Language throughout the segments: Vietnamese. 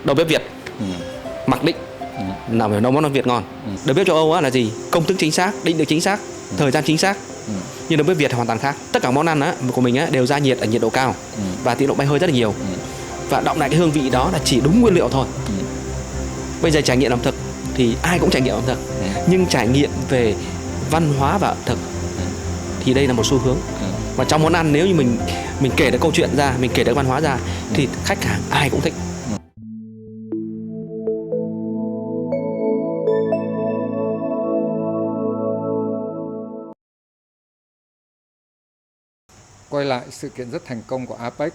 đầu bếp Việt mặc định là phải nấu món Việt ngon. Đầu bếp châu Âu là gì? Công thức chính xác, định được chính xác, thời gian chính xác. Nhưng đầu bếp Việt hoàn toàn khác. Tất cả món ăn của mình đều ra nhiệt ở nhiệt độ cao và tỷ lệ bay hơi rất là nhiều. Và đọng lại cái hương vị đó là chỉ đúng nguyên liệu thôi. Bây giờ trải nghiệm ẩm thực thì ai cũng trải nghiệm ẩm thực, nhưng trải nghiệm về văn hóa và ẩm thực thì đây là một xu hướng. Và trong món ăn nếu như mình kể được câu chuyện ra, mình kể được văn hóa ra thì khách hàng ai cũng thích. Quay lại sự kiện rất thành công của APEC,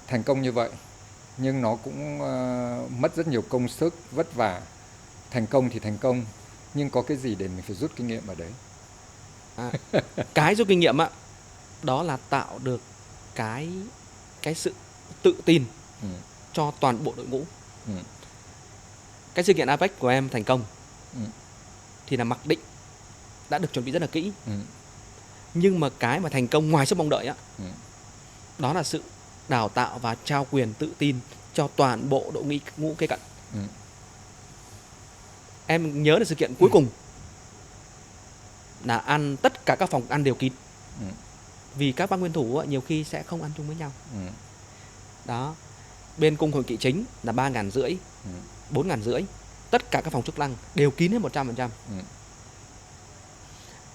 thành công như vậy nhưng nó cũng mất rất nhiều công sức, vất vả. Thành công thì thành công, nhưng có cái gì để mình phải rút kinh nghiệm ở đấy? Cái rút kinh nghiệm đó là tạo được cái sự tự tin cho toàn bộ đội ngũ. Cái sự kiện APEC của em thành công thì là mặc định đã được chuẩn bị rất là kỹ. Nhưng mà cái mà thành công ngoài sức mong đợi đó là sự đào tạo và trao quyền tự tin cho toàn bộ đội ngũ kế cận. Em nhớ được sự kiện cuối cùng là ăn tất cả các phòng ăn đều kín. Vì các bác nguyên thủ nhiều khi sẽ không ăn chung với nhau. Đó. Bên cung hội nghị chính là 3.500, 4.500. Tất cả các phòng chức năng đều kín hết 100%.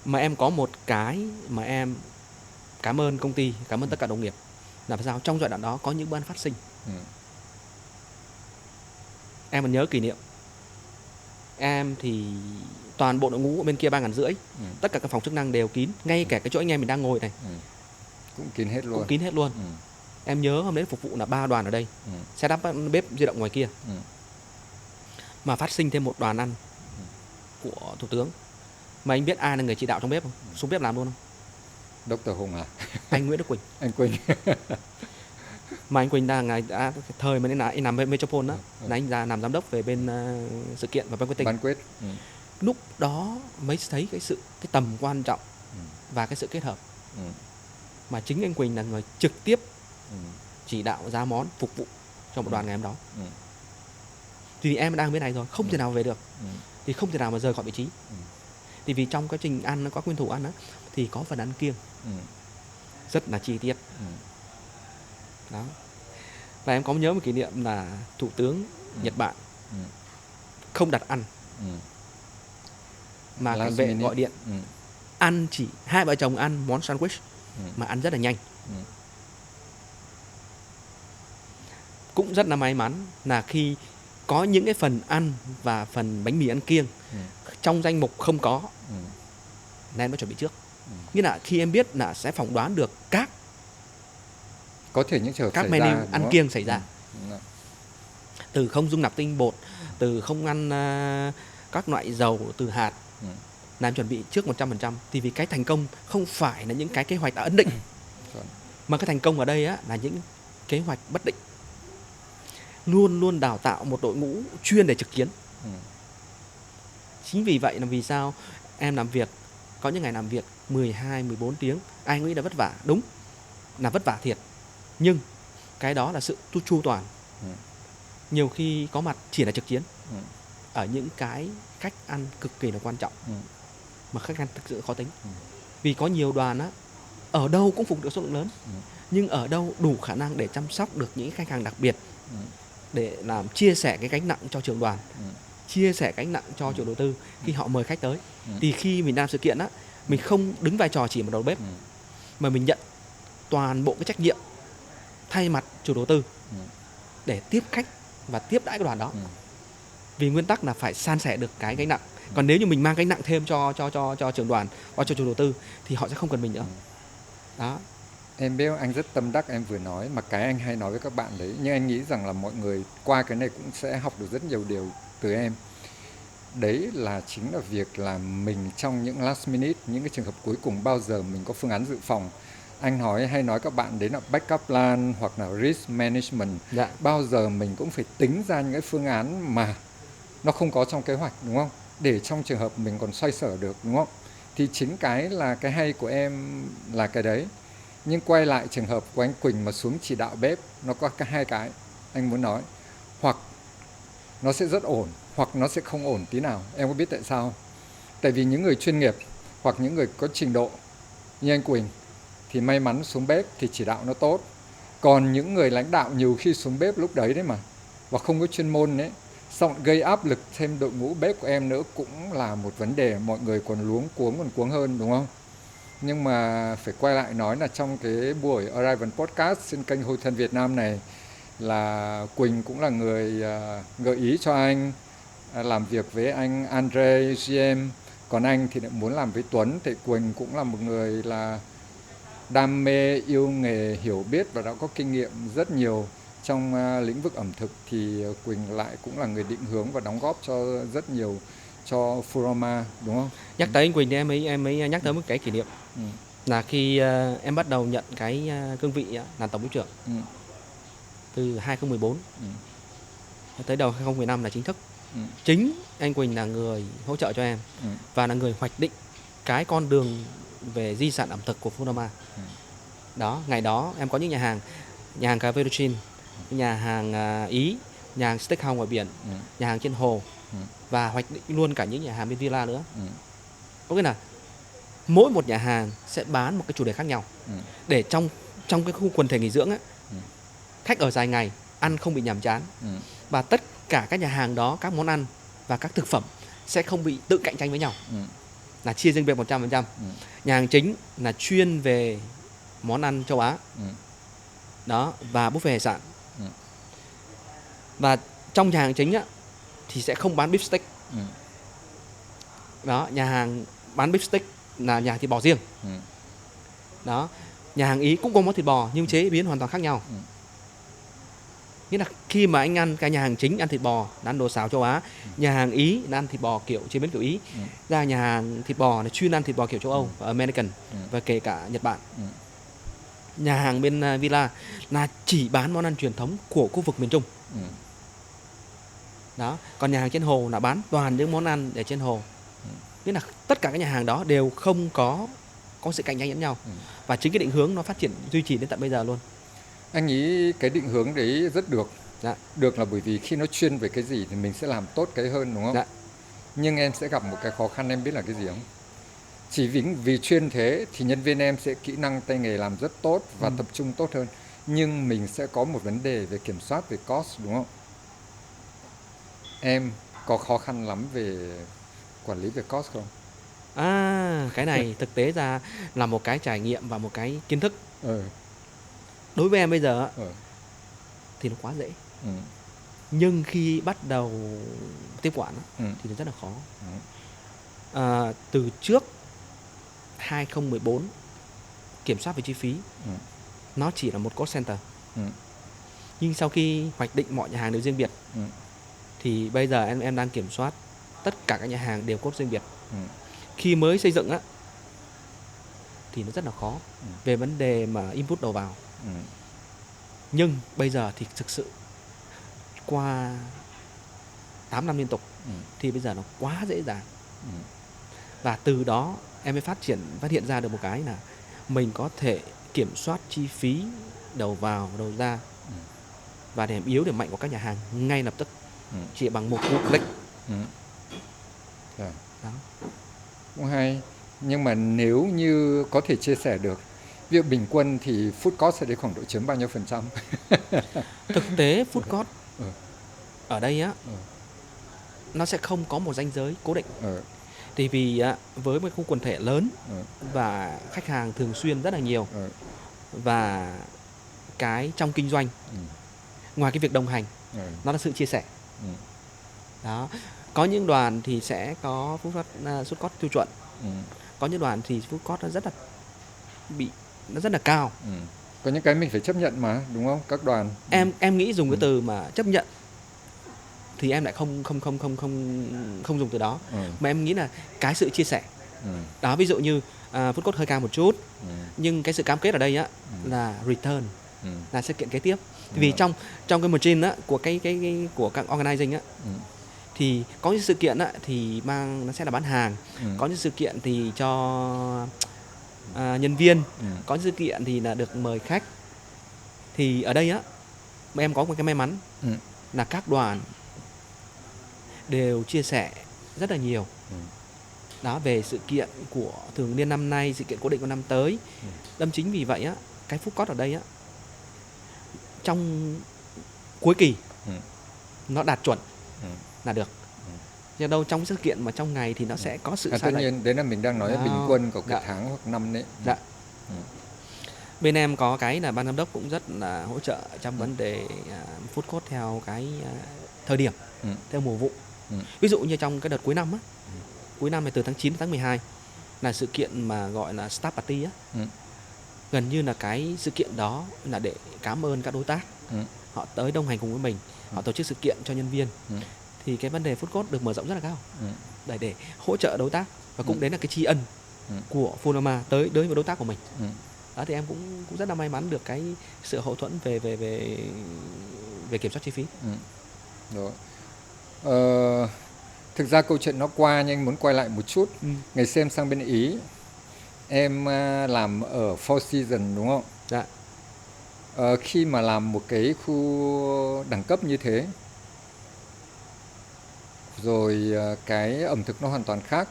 Mà em có một cái mà em cảm ơn công ty, cảm ơn tất cả đồng nghiệp là sao trong giai đoạn đó có những bữa ăn phát sinh. Em còn nhớ kỷ niệm. Em thì toàn bộ đội ngũ ở bên kia 3.500, tất cả các phòng chức năng đều kín, ngay cả cái chỗ anh em mình đang ngồi này cũng kín hết luôn. Em nhớ hôm đấy phục vụ là 3 đoàn ở đây, set up bếp di động ngoài kia. Mà phát sinh thêm một đoàn ăn của Thủ tướng. Mà anh biết ai là người chỉ đạo trong bếp không? Xuống bếp làm luôn không? Dr. Hùng à? Anh Nguyễn Đức Quỳnh. Anh Quỳnh. Mà anh Quỳnh là thời mà anh làm bên Metropole đó, là anh ra làm giám đốc về bên sự kiện và ban quyết. Lúc đó mới thấy cái tầm quan trọng và cái sự kết hợp. Mà chính anh Quỳnh là người trực tiếp chỉ đạo ra món phục vụ cho một đoàn ngày hôm đó. Thì em đang bên này rồi, không thể nào về được. Thì không thể nào mà rời khỏi vị trí. Thì vì trong quá trình ăn, có nguyên thủ ăn thì có phần ăn kiêng rất là chi tiết. Đó. Và em có nhớ một kỷ niệm là Thủ tướng Nhật Bản không đặt ăn, mà cảnh vệ gọi điện ăn, chỉ hai vợ chồng ăn món sandwich mà ăn rất là nhanh. Cũng rất là may mắn là khi có những cái phần ăn và phần bánh mì ăn kiêng trong danh mục không có, nên em đã chuẩn bị trước. Nghĩa là khi em biết là sẽ phỏng đoán được có thể những trường hợp các menu ăn kiêng xảy ra. Từ không dung nạp tinh bột, từ không ăn các loại dầu, từ hạt, là em chuẩn bị trước 100%. Thì vì cái thành công không phải là những cái kế hoạch đã ấn định, mà cái thành công ở đây là những kế hoạch bất định. Luôn luôn đào tạo một đội ngũ chuyên để trực chiến. Chính vì vậy là vì sao em làm việc, có những ngày làm việc 12, 14 tiếng, ai nghĩ là vất vả, đúng là vất vả thiệt. Nhưng cái đó là sự chu toàn. Nhiều khi có mặt chỉ là trực chiến ở những cái khách ăn cực kỳ là quan trọng, mà khách ăn thực sự khó tính. Vì có nhiều đoàn ở đâu cũng phục được số lượng lớn, nhưng ở đâu đủ khả năng để chăm sóc được những khách hàng đặc biệt, để làm chia sẻ cái gánh nặng cho trưởng đoàn, chia sẻ gánh nặng cho chủ đầu tư khi họ mời khách tới. Thì khi mình làm sự kiện mình không đứng vai trò chỉ một đầu bếp, mà mình nhận toàn bộ cái trách nhiệm thay mặt chủ đầu tư để tiếp khách và tiếp đãi cái đoàn đó. Vì nguyên tắc là phải san sẻ được cái gánh nặng. Còn nếu như mình mang gánh nặng thêm cho trưởng đoàn hoặc cho chủ đầu tư thì họ sẽ không cần mình nữa. Đó. Em biết anh rất tâm đắc em vừa nói, mà cái anh hay nói với các bạn đấy, nhưng anh nghĩ rằng là mọi người qua cái này cũng sẽ học được rất nhiều điều từ em. Đấy là chính là việc là mình trong những last minute, những cái trường hợp cuối cùng bao giờ mình có phương án dự phòng. Anh hay nói các bạn đấy là backup plan hoặc là risk management. Bao giờ mình cũng phải tính ra những cái phương án mà nó không có trong kế hoạch, đúng không? Để trong trường hợp mình còn xoay sở được, đúng không? Thì chính cái là cái hay của em là cái đấy. Nhưng quay lại trường hợp của anh Quỳnh mà xuống chỉ đạo bếp, nó có hai cái. anh muốn nói. Hoặc nó sẽ rất ổn, hoặc nó sẽ không ổn tí nào. Em có biết tại sao không? Tại vì những người chuyên nghiệp hoặc những người có trình độ như anh Quỳnh thì may mắn xuống bếp thì chỉ đạo nó tốt. Còn những người lãnh đạo nhiều khi xuống bếp lúc đấy đấy mà, và không có chuyên môn đấy, xong gây áp lực thêm đội ngũ bếp của em nữa cũng là một vấn đề, mọi người còn luống cuống hơn, đúng không? Nhưng mà phải quay lại nói là trong cái buổi Arrival Podcast trên kênh Hồi Thần Việt Nam này là Quỳnh cũng là người gợi ý cho anh làm việc với anh Andre GM. Còn anh thì lại muốn làm với Tuấn, thì Quỳnh cũng là một người là đam mê, yêu nghề, hiểu biết và đã có kinh nghiệm rất nhiều trong lĩnh vực ẩm thực, thì Quỳnh lại cũng là người định hướng và đóng góp cho rất nhiều cho Furama, đúng không? Nhắc tới anh Quỳnh thì em mới nhắc tới một cái kỷ niệm. Là khi em bắt đầu nhận cái cương vị là tổng bếp trưởng từ 2014 tới đầu 2015 là chính thức. Chính anh Quỳnh là người hỗ trợ cho em và là người hoạch định cái con đường về di sản ẩm thực của Furama. Đó, ngày đó em có những nhà hàng cà phê Luchin, nhà hàng Ý, nhà hàng Steakhouse ngoài biển, nhà hàng trên hồ, và hoạch định luôn cả những nhà hàng bên villa nữa. Có nghĩa là mỗi một nhà hàng sẽ bán một cái chủ đề khác nhau, để trong cái khu quần thể nghỉ dưỡng á, khách ở dài ngày ăn không bị nhàm chán, và tất cả các nhà hàng đó, các món ăn và các thực phẩm sẽ không bị tự cạnh tranh với nhau, là chia riêng biệt 100%. Nhà hàng chính là chuyên về món ăn châu Á, đó, và buffet hải sản. Và trong nhà hàng chính á, thì sẽ không bán beef steak. Đó, nhà hàng bán beef steak là nhà hàng thịt bò riêng. Đó, nhà hàng Ý cũng có món thịt bò nhưng chế biến hoàn toàn khác nhau. Nghĩa là khi mà anh ăn cái nhà hàng chính ăn thịt bò là ăn đồ xào châu Á, nhà hàng Ý là ăn thịt bò kiểu chế biến kiểu Ý, ra nhà hàng thịt bò là chuyên ăn thịt bò kiểu châu Âu và American, và kể cả Nhật Bản. Nhà hàng bên Villa là chỉ bán món ăn truyền thống của khu vực miền Trung. Đó, còn nhà hàng trên hồ là bán toàn những món ăn để trên hồ. Nghĩa là tất cả các nhà hàng đó đều không có sự cạnh tranh lẫn nhau. Và chính cái định hướng nó phát triển duy trì đến tận bây giờ luôn. Anh nghĩ cái định hướng đấy rất được. Dạ. Được là bởi vì khi nó chuyên về cái gì thì mình sẽ làm tốt cái hơn, đúng không? Dạ. Nhưng em sẽ gặp một cái khó khăn, em biết là cái gì không? Chỉ vì chuyên thế thì nhân viên em sẽ kỹ năng tay nghề làm rất tốt và tập trung tốt hơn. Nhưng mình sẽ có một vấn đề về kiểm soát về cost, đúng không? Em có khó khăn lắm về quản lý về cost không? Cái này thực tế ra là một cái trải nghiệm và một cái kiến thức. Đối với em bây giờ thì nó quá dễ. Nhưng khi bắt đầu tiếp quản thì nó rất là khó. Từ trước 2014 kiểm soát về chi phí nó chỉ là một cost center. Nhưng sau khi hoạch định mọi nhà hàng đều riêng biệt thì bây giờ em đang kiểm soát tất cả các nhà hàng đều cost riêng biệt. Khi mới xây dựng á thì nó rất là khó về vấn đề mà input đầu vào. Nhưng bây giờ thì thực sự qua 8 năm liên tục thì bây giờ nó quá dễ dàng. Và từ đó em mới phát hiện ra được một cái là mình có thể kiểm soát chi phí đầu vào, đầu ra, và điểm yếu, điểm mạnh của các nhà hàng ngay lập tức, chỉ bằng một cú click. Đó. Cũng hay. Nhưng mà nếu như có thể chia sẻ được, ví dụ bình quân thì food cost sẽ đến khoảng độ chiếm bao nhiêu %? Thực tế food cost ở đây á, nó sẽ không có một ranh giới cố định. Thì vì với một khu quần thể lớn và khách hàng thường xuyên rất là nhiều, và cái trong kinh doanh, ngoài cái việc đồng hành, nó là sự chia sẻ. Đó, có những đoàn thì sẽ có food cost tiêu chuẩn, có những đoàn thì food cost nó rất là cao. Có những cái mình phải chấp nhận mà, đúng không? Các đoàn. Em nghĩ dùng cái từ mà chấp nhận thì em lại không dùng từ đó, mà em nghĩ là cái sự chia sẻ. Đó, ví dụ như food cost hơi cao một chút, nhưng cái sự cam kết ở đây á là return, là sự kiện kế tiếp. Vì trong cái margin á của của các organizing á, thì có những sự kiện á thì nó sẽ là bán hàng, có những sự kiện thì cho nhân viên, có những sự kiện thì là được mời khách. Thì ở đây á mà em có một cái may mắn Ừ. là các đoàn đều chia sẻ rất là nhiều Ừ. đó về sự kiện của thường niên năm nay, sự kiện cố định của năm tới. Ừ. Đâm chính vì vậy á, cái food court ở đây á, trong cuối kỳ Ừ. nó đạt chuẩn Ừ. là được. Nhưng đâu trong sự kiện mà trong ngày thì nó sẽ có sự Tất sai lệch. nhiên, đấy là mình đang nói Đó. bình quân của cái Dạ. tháng hoặc năm đấy. Dạ. Ừ. Bên em có cái là ban giám đốc cũng rất là hỗ trợ trong vấn đề food court theo cái thời điểm, Ừ. theo mùa vụ. Ừ. Ví dụ như trong cái đợt cuối năm á, cuối năm này từ tháng 9 đến tháng 12 là sự kiện mà gọi là Staff Party á. Ừ. Gần như là cái sự kiện đó là để cảm ơn các đối tác. Ừ. Họ tới đồng hành cùng với mình, họ tổ chức sự kiện cho nhân viên. Ừ. Thì cái vấn đề food court được mở rộng rất là cao Ừ. để hỗ trợ đối tác, và cũng Ừ. đấy là cái tri ân của Fulama tới với đối tác của mình. Ừ. Đó thì em cũng rất là may mắn được cái sự hậu thuẫn về kiểm soát chi phí. Ừ. Rồi. Thực ra câu chuyện nó qua nhưng anh muốn quay lại một chút. Ngày xưa em sang bên Ý, em làm ở Four Seasons đúng không? Dạ. Khi mà làm một cái khu đẳng cấp như thế, rồi cái ẩm thực nó hoàn toàn khác,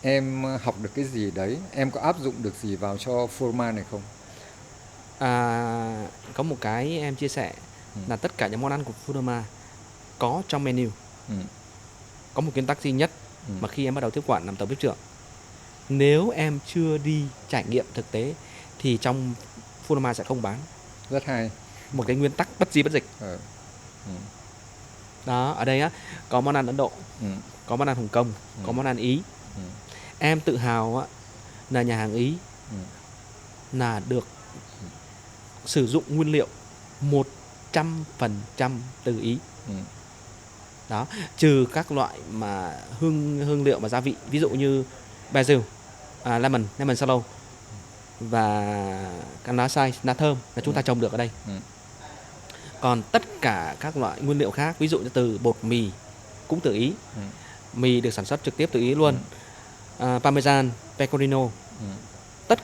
em học được cái gì đấy? Em có áp dụng được gì vào cho Forma này không? Có một cái em chia sẻ là tất cả những món ăn của Foodoma có trong menu. Có một nguyên tắc duy nhất mà khi em bắt đầu tiếp quản làm tổng bếp trưởng, nếu em chưa đi trải nghiệm thực tế thì trong Foodoma sẽ không bán. Rất hay. Một cái nguyên tắc bất di bất dịch. Đó, ở đây á, có món ăn Ấn Độ, có món ăn Hồng Kông, có món ăn Ý. Em tự hào á, là nhà hàng Ý là được sử dụng nguyên liệu 100% từ Ý. Đó, trừ các loại mà hương liệu mà gia vị, ví dụ như basil, lemon sallow và cái lá xay, lá thơm là chúng ta trồng được ở đây. Còn tất cả các loại nguyên liệu khác, ví dụ như từ bột mì cũng từ Ý. Mì được sản xuất trực tiếp từ Ý luôn. Parmesan, pecorino, tất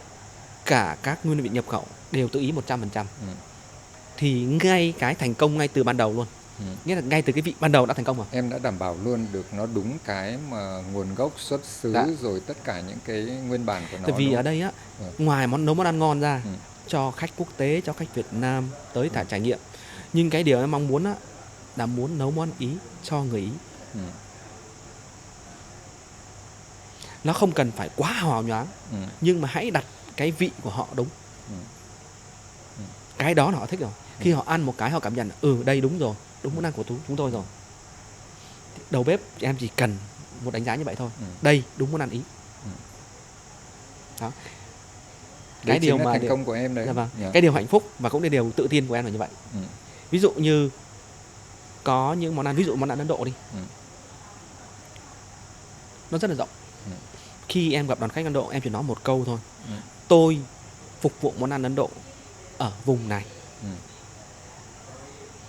cả các nguyên liệu nhập khẩu đều từ Ý 100%. Thì ngay cái thành công ngay từ ban đầu luôn, nghĩa là ngay từ cái vị ban đầu đã thành công rồi. Em đã đảm bảo luôn được nó đúng cái mà nguồn gốc xuất xứ. Dạ. Rồi tất cả những cái nguyên bản của nó. Tại vì ở đây á, ngoài nấu món ăn ngon ra cho khách quốc tế, cho khách Việt Nam tới trải nghiệm, nhưng cái điều em mong muốn á là muốn nấu món ăn Ý cho người Ý. Nó không cần phải quá hào nhoáng, nhưng mà hãy đặt cái vị của họ đúng. Cái đó là họ thích rồi. Khi họ ăn một cái họ cảm nhận đây đúng rồi, đúng món ăn của chúng tôi rồi. Đầu bếp em chỉ cần một đánh giá như vậy thôi. Đây đúng món ăn Ý. Đó. Cái điều mà thành công của em đấy. Dạ vâng. Cái điều hạnh phúc và cũng là điều tự tin của em là như vậy. Ví dụ như có những món ăn, ví dụ món ăn Ấn Độ đi, nó rất là rộng. Khi em gặp đoàn khách Ấn Độ, em chỉ nói một câu thôi: tôi phục vụ món ăn Ấn Độ ở vùng này.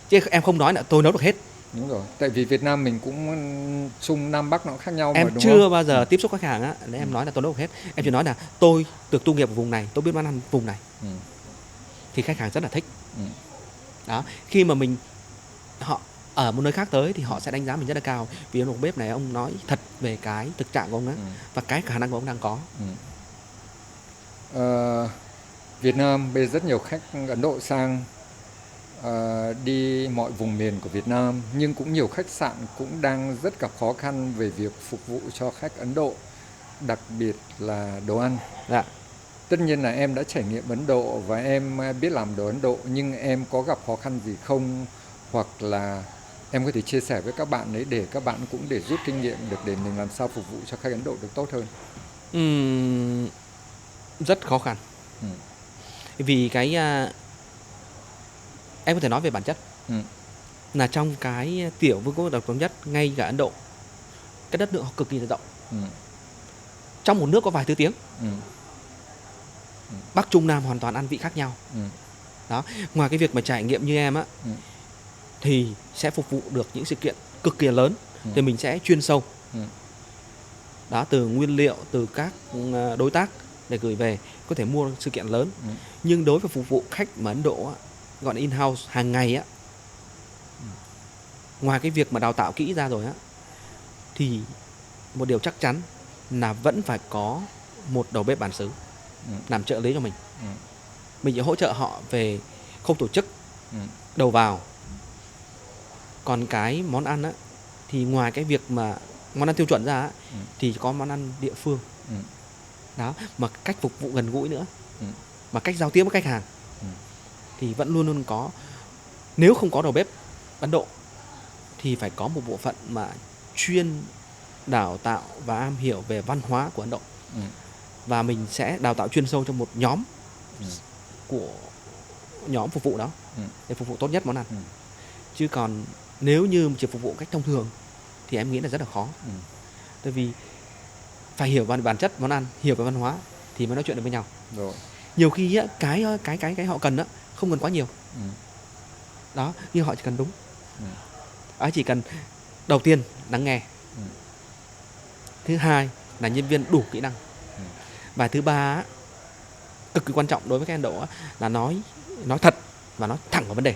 Chứ em không nói là tôi nấu được hết. Đúng rồi, tại vì Việt Nam mình cũng Trung Nam Bắc nó khác nhau. Em mà, đúng chưa không? bao giờ tiếp xúc khách hàng á, để em nói là tôi nấu được hết. Em chỉ nói là tôi được tu nghiệp ở vùng này, tôi biết món ăn vùng này. Thì khách hàng rất là thích. Đó, khi mà họ ở một nơi khác tới thì họ sẽ đánh giá mình rất là cao, vì ông bếp này ông nói thật về cái thực trạng của ông á, và cái khả năng của ông đang có. Việt Nam bây giờ rất nhiều khách Ấn Độ sang đi mọi vùng miền của Việt Nam, nhưng cũng nhiều khách sạn cũng đang rất gặp khó khăn về việc phục vụ cho khách Ấn Độ, đặc biệt là đồ ăn. Dạ. Tất nhiên là em đã trải nghiệm Ấn Độ và em biết làm đồ Ấn Độ, nhưng em có gặp khó khăn gì không? Hoặc là em có thể chia sẻ với các bạn đấy để các bạn cũng để rút kinh nghiệm được để mình làm sao phục vụ cho khách Ấn Độ được tốt hơn. Rất khó khăn. Vì cái em có thể nói về bản chất là trong cái tiểu vương quốc độc thống nhất, ngay cả Ấn Độ, cái đất nước họ cực kỳ là rộng. Trong một nước có vài thứ tiếng. Bắc Trung Nam hoàn toàn ăn vị khác nhau. Đó, ngoài cái việc mà trải nghiệm như em á, thì sẽ phục vụ được những sự kiện cực kỳ lớn, thì mình sẽ chuyên sâu. Đó, từ nguyên liệu, từ các đối tác để gửi về, có thể mua sự kiện lớn. Nhưng đối với phục vụ khách mà Ấn Độ á, gọi là in-house hàng ngày á, ngoài cái việc mà đào tạo kỹ ra rồi á, thì một điều chắc chắn là vẫn phải có một đầu bếp bản xứ làm trợ lý cho mình. Mình sẽ hỗ trợ họ về khâu tổ chức đầu vào. Còn cái món ăn á, thì ngoài cái việc mà món ăn tiêu chuẩn ra á, thì có món ăn địa phương. Đó, mà cách phục vụ gần gũi nữa, mà cách giao tiếp với khách hàng thì vẫn luôn luôn có. Nếu không có đầu bếp Ấn Độ thì phải có một bộ phận mà chuyên đào tạo và am hiểu về văn hóa của Ấn Độ. Và mình sẽ đào tạo chuyên sâu cho một nhóm của nhóm phục vụ đó để phục vụ tốt nhất món ăn. Chứ còn nếu như chỉ phục vụ cách thông thường thì em nghĩ là rất là khó. Tại vì phải hiểu bản chất món ăn, hiểu về văn hóa thì mới nói chuyện được với nhau. Rồi. Nhiều khi á, cái họ cần á không cần quá nhiều. Đó, nhưng họ chỉ cần đúng. Chỉ cần đầu tiên lắng nghe. Thứ hai là nhân viên đủ kỹ năng. Và thứ ba á, cực kỳ quan trọng đối với các Ấn Độ á, là nói thật và nói thẳng vào vấn đề.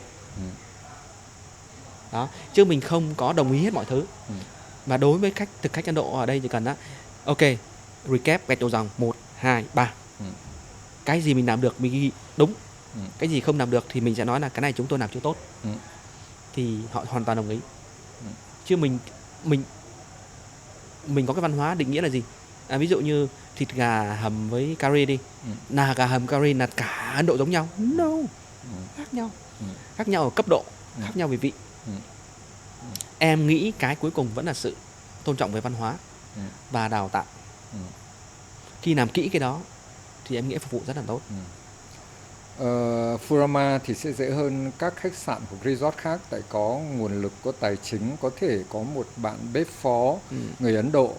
Đó, chứ mình không có đồng ý hết mọi thứ. Và đối với thực khách Ấn Độ ở đây chỉ cần á, ok, recap gạch đầu dòng 1, 2, 3. Cái gì mình làm được mình ghi đúng. Cái gì không làm được thì mình sẽ nói là cái này chúng tôi làm chưa tốt. Thì họ hoàn toàn đồng ý. Chứ mình có cái văn hóa định nghĩa là gì? Ví dụ như thịt gà hầm với curry đi. Là gà hầm curry là cả Ấn Độ giống nhau? No. Khác nhau. Khác nhau ở cấp độ, khác nhau về vị. Em nghĩ cái cuối cùng vẫn là sự tôn trọng về văn hóa và đào tạo. Khi làm kỹ cái đó thì em nghĩ phục vụ rất là tốt. Furama thì sẽ dễ hơn các khách sạn hoặc resort khác, tại có nguồn lực, có tài chính, có thể có một bạn bếp phó người Ấn Độ,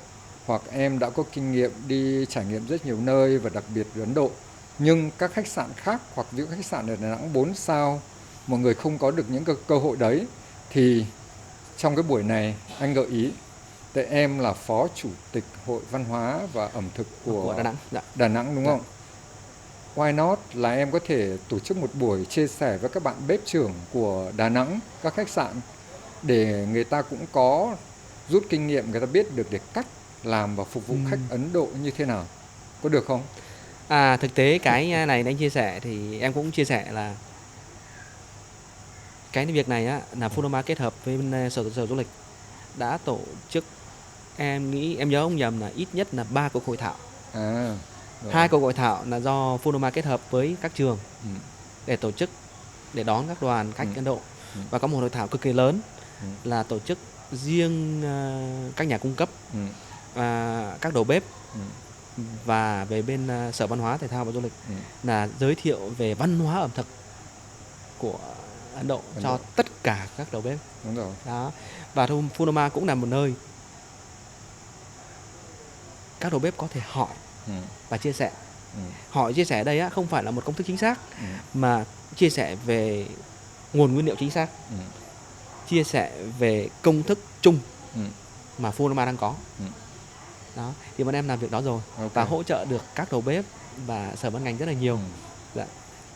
hoặc em đã có kinh nghiệm đi trải nghiệm rất nhiều nơi và đặc biệt ở Ấn Độ. Nhưng các khách sạn khác, hoặc ví dụ khách sạn ở Đà Nẵng 4 sao, mọi người không có được những cơ hội đấy, thì trong cái buổi này anh gợi ý, tại em là phó chủ tịch Hội Văn hóa và Ẩm thực của Đà Nẵng. Đà Nẵng đúng không? Why not là em có thể tổ chức một buổi chia sẻ với các bạn bếp trưởng của Đà Nẵng, các khách sạn, để người ta cũng có rút kinh nghiệm, người ta biết được để cách làm và phục vụ khách Ấn Độ như thế nào. Có được không? Thực tế cái này anh chia sẻ thì em cũng chia sẻ là cái việc này á, là Furama kết hợp với bên sở du lịch đã tổ chức, em nghĩ em nhớ không nhầm là ít nhất là 3 cuộc hội thảo. 2 cuộc hội thảo là do Furama kết hợp với các trường để tổ chức, để đón các đoàn khách Ấn Độ. Và có một hội thảo cực kỳ lớn là tổ chức riêng các nhà cung cấp, các đầu bếp và về bên Sở Văn hóa Thể thao và Du lịch, là giới thiệu về văn hóa ẩm thực của Ấn Độ cho tất cả các đầu bếp. Đúng rồi. Đó. Và Furama cũng là một nơi các đầu bếp có thể hỏi và chia sẻ. Hỏi chia sẻ ở đây á, không phải là một công thức chính xác, mà chia sẻ về nguồn nguyên liệu chính xác, chia sẻ về công thức chung mà Furama đang có. Đó, thì bọn em làm việc đó rồi, và hỗ trợ được các đầu bếp và sở ban ngành rất là nhiều. Dạ.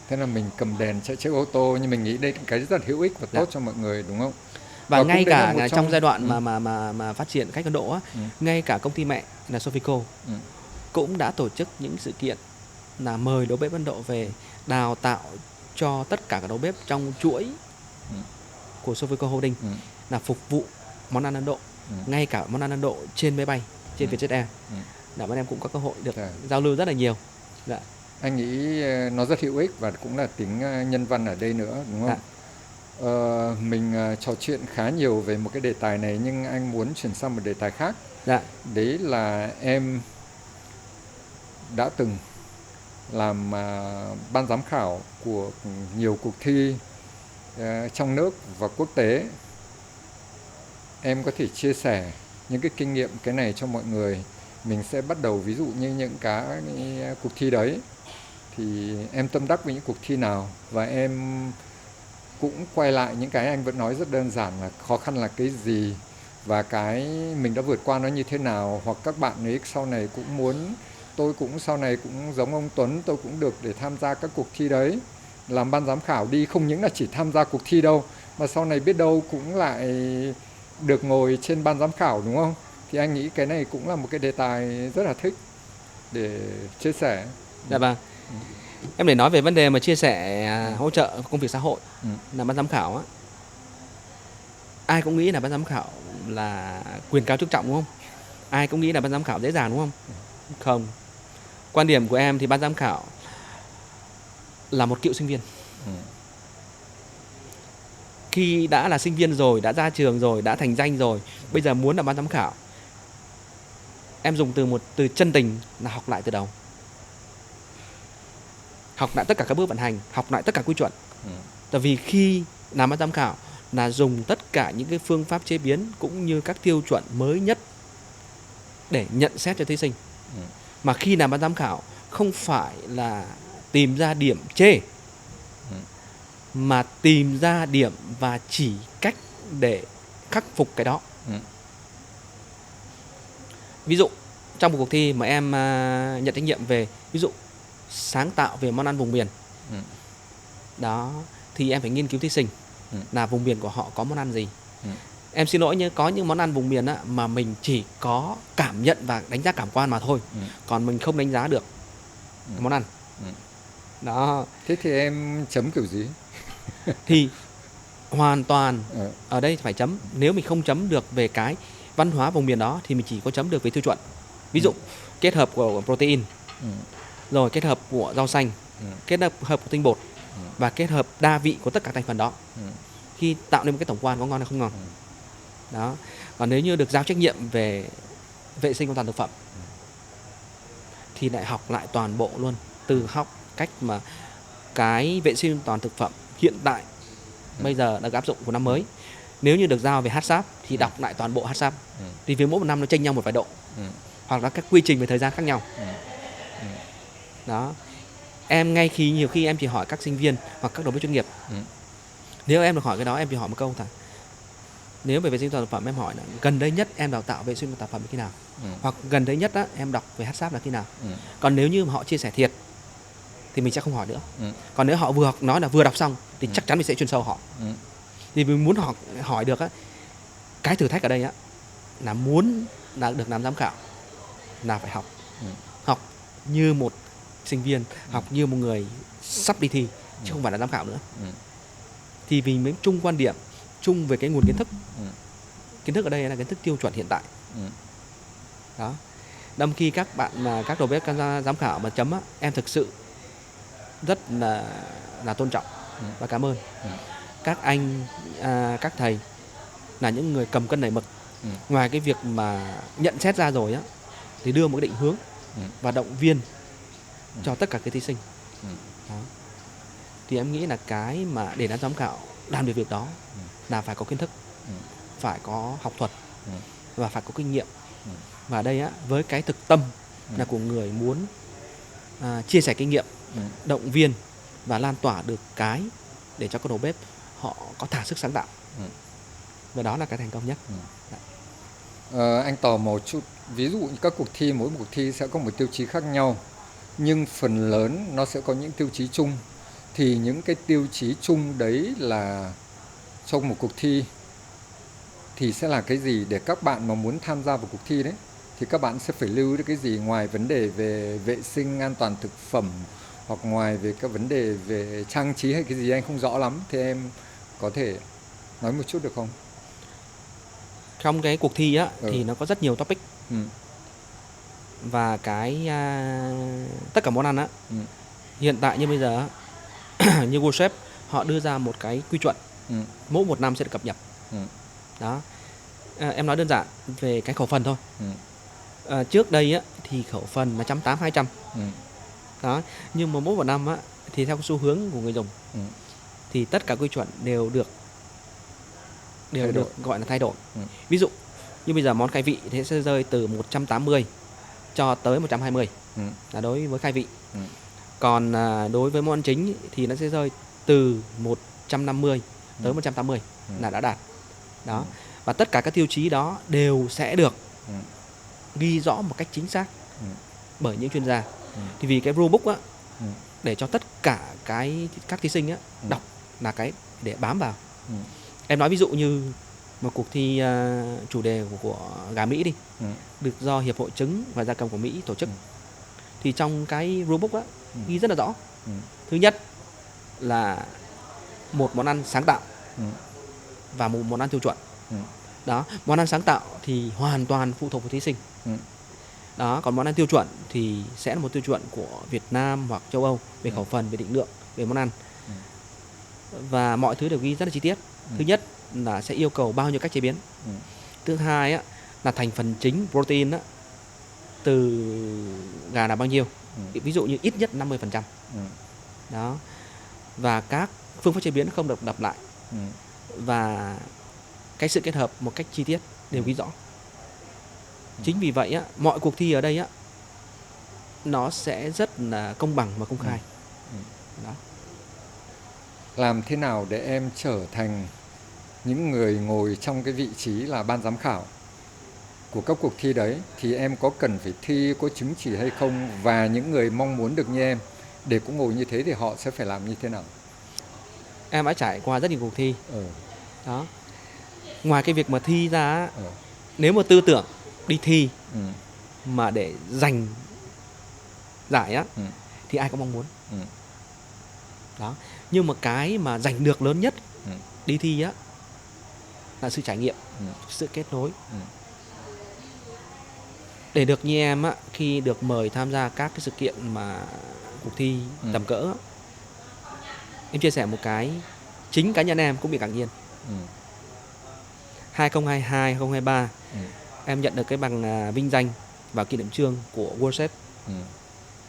Thế là mình cầm đèn chạy chiếc ô tô, nhưng mình nghĩ đây là cái rất là hữu ích và tốt cho mọi người, đúng không? Và ngay cả trong giai đoạn mà phát triển khách Ấn Độ á, ngay cả công ty mẹ là Sofico cũng đã tổ chức những sự kiện là mời đầu bếp Ấn Độ về đào tạo cho tất cả các đầu bếp trong chuỗi của Sofico Holding là phục vụ món ăn Ấn Độ, ngay cả món ăn Ấn Độ trên máy bay, trên Vietjet Air. Là bọn em cũng có cơ hội được giao lưu rất là nhiều. Dạ. Anh nghĩ nó rất hữu ích và cũng là tính nhân văn ở đây nữa, đúng không? Mình trò chuyện khá nhiều về một cái đề tài này, nhưng anh muốn chuyển sang một đề tài khác. Đấy là em đã từng làm ban giám khảo của nhiều cuộc thi trong nước và quốc tế. Em có thể chia sẻ những cái kinh nghiệm cái này cho mọi người. Mình sẽ bắt đầu ví dụ như những cái cuộc thi đấy, thì em tâm đắc với những cuộc thi nào, và em cũng quay lại những cái anh vẫn nói rất đơn giản là khó khăn là cái gì và cái mình đã vượt qua nó như thế nào. Hoặc các bạn ấy sau này cũng muốn, tôi cũng sau này cũng giống ông Tuấn, tôi cũng được để tham gia các cuộc thi đấy, làm ban giám khảo đi, không những là chỉ tham gia cuộc thi đâu, mà sau này biết đâu cũng lại được ngồi trên ban giám khảo, đúng không? Thì anh nghĩ cái này cũng là một cái đề tài rất là thích để chia sẻ. Dạ vâng. Em để nói về vấn đề mà chia sẻ hỗ trợ công việc xã hội là ban giám khảo á. Ai cũng nghĩ là ban giám khảo là quyền cao chức trọng, đúng không? Ai cũng nghĩ là ban giám khảo dễ dàng, đúng không? Không. Quan điểm của em thì ban giám khảo là một cựu sinh viên. Khi đã là sinh viên rồi, đã ra trường rồi, đã thành danh rồi, bây giờ muốn là ban giám khảo, em dùng một từ chân tình là học lại từ đầu. Học lại tất cả các bước vận hành, học lại tất cả quy chuẩn. Tại vì khi làm ban giám khảo là dùng tất cả những cái phương pháp chế biến cũng như các tiêu chuẩn mới nhất để nhận xét cho thí sinh. Mà khi làm ban giám khảo không phải là tìm ra điểm chê, mà tìm ra điểm và chỉ cách để khắc phục cái đó. Ví dụ trong một cuộc thi mà em nhận trách nhiệm về, ví dụ sáng tạo về món ăn vùng miền đó, thì em phải nghiên cứu thí sinh là vùng miền của họ có món ăn gì. Em xin lỗi nhưng có những món ăn vùng miền á, mà mình chỉ có cảm nhận và đánh giá cảm quan mà thôi, còn mình không đánh giá được món ăn đó. Thế thì em chấm kiểu gì? Thì hoàn toàn ở đây phải chấm. Nếu mình không chấm được về cái văn hóa vùng miền đó thì mình chỉ có chấm được về tiêu chuẩn. Ví dụ kết hợp của protein, rồi kết hợp của rau xanh, kết hợp của tinh bột, và kết hợp đa vị của tất cả thành phần đó, khi tạo nên một cái tổng quan có ngon hay không ngon đó. Còn nếu như được giao trách nhiệm về vệ sinh an toàn thực phẩm thì lại học lại toàn bộ luôn, từ học cách mà cái vệ sinh an toàn thực phẩm hiện tại bây giờ đã áp dụng của năm mới. Nếu như được giao về HACCP thì đọc lại toàn bộ HACCP, thì vì mỗi một năm nó chênh nhau một vài độ, hoặc là các quy trình về thời gian khác nhau đó. Em ngay khi nhiều khi em chỉ hỏi các sinh viên hoặc các đầu bếp chuyên nghiệp, nếu em được hỏi cái đó, em chỉ hỏi một câu thôi. Nếu về vệ sinh an toàn thực phẩm em hỏi là gần đây nhất em đào tạo vệ sinh an toàn thực phẩm là khi nào, hoặc gần đây nhất á, em đọc về HACCP là khi nào. Còn nếu như mà họ chia sẻ thiệt thì mình sẽ không hỏi nữa. Còn nếu họ vừa nói là vừa đọc xong thì chắc chắn mình sẽ chuyên sâu họ. Thì mình muốn họ hỏi được á, cái thử thách ở đây á là muốn là được làm giám khảo là phải học. Học như một sinh viên, học như một người sắp đi thi, chứ không phải là giám khảo nữa. Thì vì mấy chung quan điểm, chung về cái nguồn kiến thức. Kiến thức ở đây là kiến thức tiêu chuẩn hiện tại đó. Đâm khi các bạn mà các đầu bếp giám khảo mà chấm á, em thực sự rất là tôn trọng và cảm ơn các anh, các thầy là những người cầm cân nảy mực. Ngoài cái việc mà nhận xét ra rồi á, thì đưa một cái định hướng và động viên cho tất cả các thí sinh đó. Thì em nghĩ là cái mà để làm giám khảo làm được việc đó là phải có kiến thức, phải có học thuật và phải có kinh nghiệm. Và ở đây á, với cái thực tâm là của người muốn chia sẻ kinh nghiệm, động viên và lan tỏa được cái để cho các đầu bếp họ có thả sức sáng tạo. Và đó là cái thành công nhất. Anh tò mò chút, ví dụ các cuộc thi, mỗi một cuộc thi sẽ có một tiêu chí khác nhau, nhưng phần lớn nó sẽ có những tiêu chí chung. Thì những cái tiêu chí chung đấy là trong một cuộc thi thì sẽ là cái gì, để các bạn mà muốn tham gia vào cuộc thi đấy thì các bạn sẽ phải lưu được cái gì, ngoài vấn đề về vệ sinh an toàn thực phẩm hoặc ngoài về các vấn đề về trang trí hay cái gì anh không rõ lắm, thì em có thể nói một chút được không? Trong cái cuộc thi á thì nó có rất nhiều topic. Và cái tất cả món ăn á, hiện tại như bây giờ như WorldChef họ đưa ra một cái quy chuẩn, mỗi một năm sẽ được cập nhật đó. Em nói đơn giản về cái khẩu phần thôi. Trước đây á thì khẩu phần là 180-200 đó, nhưng mà mỗi một năm á thì theo xu hướng của người dùng thì tất cả quy chuẩn đều được gọi là thay đổi. Ví dụ như bây giờ món khai vị thì sẽ rơi từ 180 cho tới 120 là đối với khai vị. Còn đối với món ăn chính thì nó sẽ rơi từ 150 tới 180 là đã đạt đó. Và tất cả các tiêu chí đó đều sẽ được ghi rõ một cách chính xác bởi những chuyên gia. Thì vì cái rule book á để cho tất cả các thí sinh á, đọc là cái để bám vào. Em nói ví dụ như một cuộc thi chủ đề của gà Mỹ đi, được do Hiệp hội trứng và gia cầm của Mỹ tổ chức, thì trong cái rulebook á ghi rất là rõ. Thứ nhất là một món ăn sáng tạo và một món ăn tiêu chuẩn. Đó, món ăn sáng tạo thì hoàn toàn phụ thuộc vào thí sinh. Đó, còn món ăn tiêu chuẩn thì sẽ là một tiêu chuẩn của Việt Nam hoặc châu Âu về khẩu phần, về định lượng, về món ăn. Và mọi thứ đều ghi rất là chi tiết. Thứ nhất là sẽ yêu cầu bao nhiêu cách chế biến. Thứ hai á, là thành phần chính protein á, từ gà là bao nhiêu. Ví dụ như ít nhất 50%. Đó. Và các phương pháp chế biến không được lặp lại. Và cái sự kết hợp một cách chi tiết đều ghi rõ. Chính vì vậy á, mọi cuộc thi ở đây á, nó sẽ rất là công bằng và công khai. Đó. Làm thế nào để em trở thành những người ngồi trong cái vị trí là ban giám khảo của các cuộc thi đấy, thì em có cần phải thi, có chứng chỉ hay không? Và những người mong muốn được như em để cũng ngồi như thế thì họ sẽ phải làm như thế nào? Em đã trải qua rất nhiều cuộc thi. Đó. Ngoài cái việc mà thi ra, nếu mà tư tưởng đi thi mà để giành giải á, thì ai cũng mong muốn. Đó. Nhưng mà cái mà giành được lớn nhất đi thi á là sự trải nghiệm, sự kết nối. Để được như em á, khi được mời tham gia các cái sự kiện mà cuộc thi tầm cỡ á, em chia sẻ một cái, chính cá nhân em cũng bị ngạc nhiên. 2022, 2023 em nhận được cái bằng vinh danh và kỷ niệm chương của World Chef.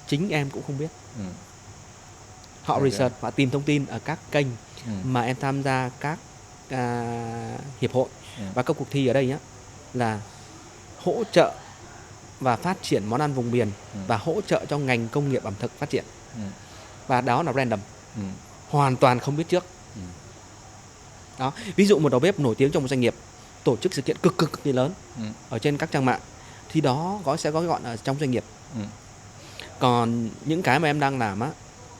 Chính em cũng không biết. Họ research, họ tìm thông tin ở các kênh mà em tham gia các hiệp hội và các cuộc thi ở đây á, là hỗ trợ và phát triển món ăn vùng miền và hỗ trợ cho ngành công nghiệp ẩm thực phát triển. Và đó là random, hoàn toàn không biết trước. Đó. Ví dụ một đầu bếp nổi tiếng trong một doanh nghiệp tổ chức sự kiện cực kỳ lớn ở trên các trang mạng, thì đó sẽ gói gọn ở trong doanh nghiệp. Còn những cái mà em đang làm á,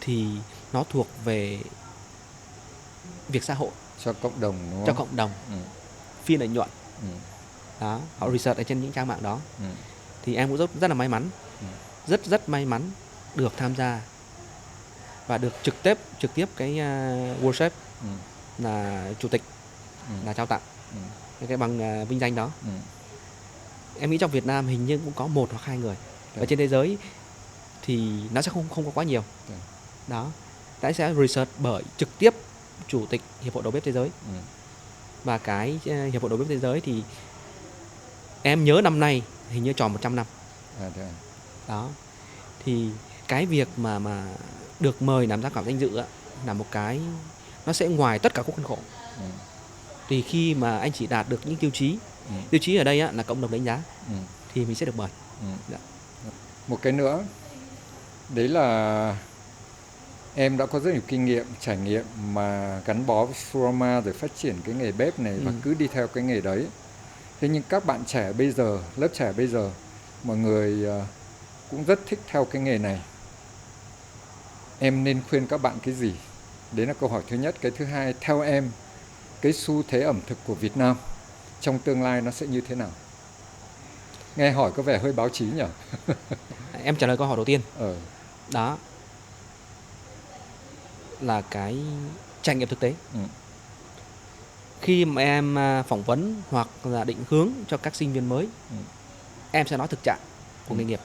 thì nó thuộc về việc xã hội, cho cộng đồng, đúng không? Cho cộng đồng, phi lợi nhuận. Đó, họ research ở trên những trang mạng đó. Thì em cũng rất là may mắn, rất may mắn được tham gia và được trực tiếp cái World Chef là chủ tịch là trao tặng cái bằng vinh danh đó. Em nghĩ trong Việt Nam hình như cũng có 1 hoặc 2 người. Ở trên thế giới thì nó sẽ không có quá nhiều. Đó, đã sẽ research bởi trực tiếp chủ tịch Hiệp hội Đầu bếp Thế giới. Và cái Hiệp hội Đầu bếp Thế giới thì em nhớ năm nay hình như tròn 100 năm. Đó. Thì cái việc mà được mời làm giám khảo danh dự á, là một cái nó sẽ ngoài tất cả các khuôn khổ. Thì khi mà anh chỉ đạt được những tiêu chí ở đây á, là cộng đồng đánh giá, thì mình sẽ được mời. Một cái nữa, đấy là em đã có rất nhiều kinh nghiệm, trải nghiệm mà gắn bó với Surama rồi phát triển cái nghề bếp này và cứ đi theo cái nghề đấy. Thế nhưng các bạn trẻ bây giờ, lớp trẻ bây giờ, mọi người cũng rất thích theo cái nghề này. Em nên khuyên các bạn cái gì? Đấy là câu hỏi thứ nhất. Cái thứ hai, theo em, cái xu thế ẩm thực của Việt Nam trong tương lai nó sẽ như thế nào? Nghe hỏi có vẻ hơi báo chí nhỉ? Em trả lời câu hỏi đầu tiên. Đó là cái trải nghiệm thực tế. Khi mà em phỏng vấn hoặc là định hướng cho các sinh viên mới, em sẽ nói thực trạng của nghề nghiệp.